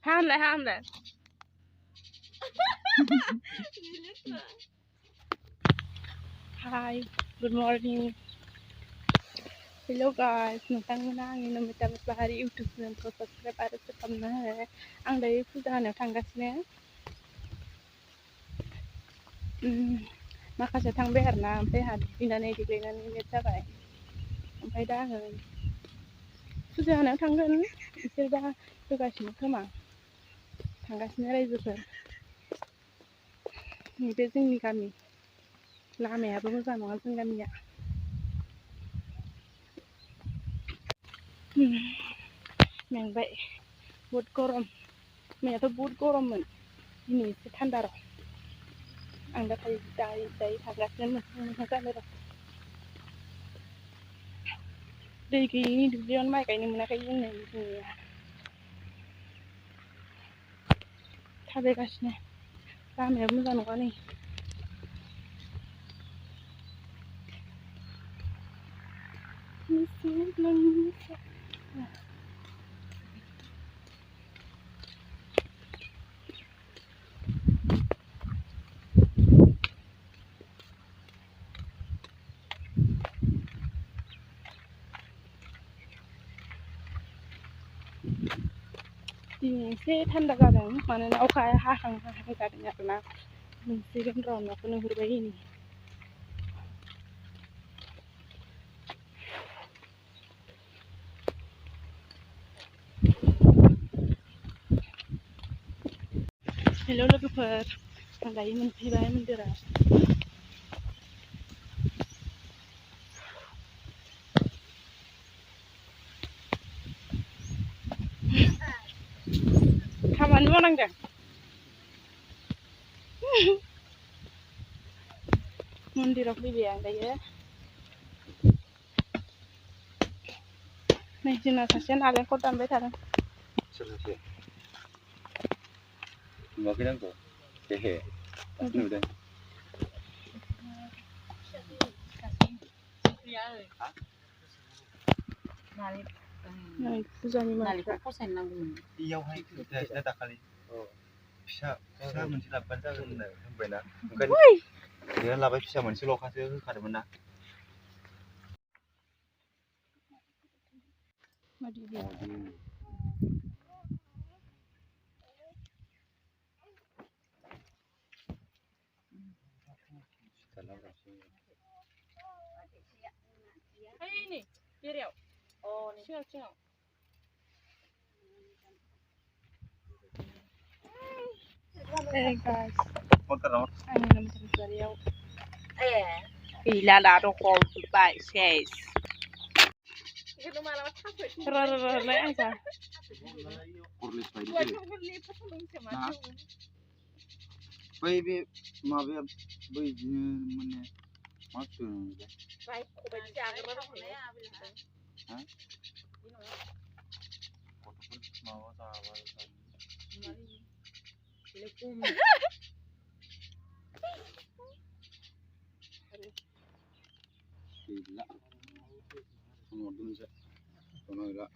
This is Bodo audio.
ham lại. Hi, good morning. Hello guys, nontonमोना आंनि नमिता मुसाहारि YouTube चेनेलखौ साबस्क्राइब आरो शेयार खालामना हो। आं दायो फुजा होनायाव थांगासिनो। माखासे थांबाय आरोना, ओमफ्राय आंहा दुगैनानै देलायनानै लेट जाबाय। ओमफ्राय दा आङो फुजा होनायाव थांगोन, बिसोर दा होगासिनो खोमा। थांगासिनो रायजोफोर। नैबे जोंनि गामि, लामायाबो मोजां नङा जोंनि गामिया। मेंबाय, बहुद गरम। मैयाथ' बहुद गरममोन, दिनै एसे थान्दा र'। आं दा दायो थांगासिनो मोखां जानो र'। दै गैयिनि दुब्लियावनो माइ गायनो मोनाखै जोंनिया। थाबायगासिनो, लामायाबो मोजां नङा नै। दिनै एसे थान्दा जादों, मानोना अखाया हाहां जादों आरोना। मोनसिगोन र' न'खौ नुहुरबाय दिनै। हेल' लोगोफोर, आं दायो मोनफैबाय मन्दिराव। खामानि मावनांदों। मन्दिराव फैबाय आं दायो। नै जोंना सासेया नालेंखर दानबाय थादों। सोरसासे? नुवाखै आंखौ? एहे, नुदों। फुजानि नालेंखर फसायनो नांगौमोन। इयावहाय खोथिया दाखालि फिसा मोनसे लाबोबानो जागोन होनबायना, ओंखायनो बेहा लाबाय फिसा मोनसेल'खासो होखादोंमोन ना। नै बेरायाव सिङाव Hey guys, आंनि लोमजानायाव गैला दा दखलजोब्बाय सेस। र'लाय आं जा बै बे माबाया बै माने मा गैला